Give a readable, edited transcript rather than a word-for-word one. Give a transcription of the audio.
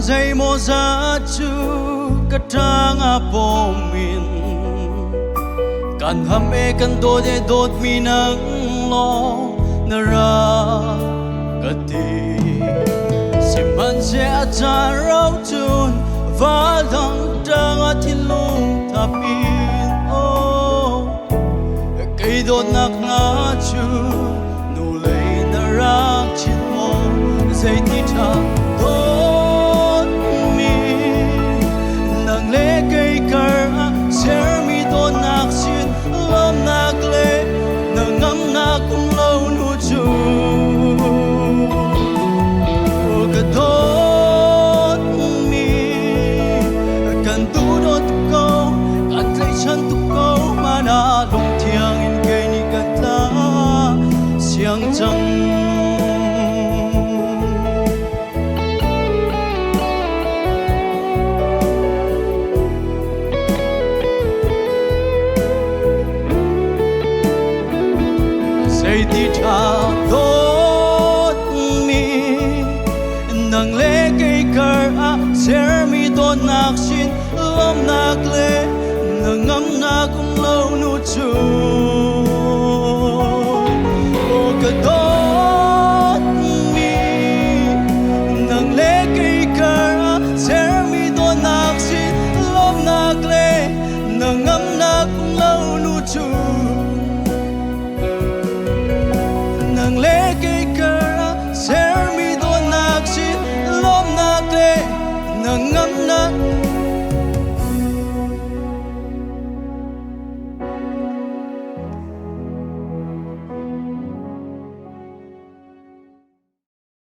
say mo sa chu katang apomin kan hame kan do de dot mi nang lo na ra kati siman se acha rau chun va dang dang atin lung tapin o kai do nak na chu nu lei na ra chin mo zai ti tha say ti tha dot mi nang le kai kar a ser mi don nak sin lom nak le nang ngam na kum lo nu chu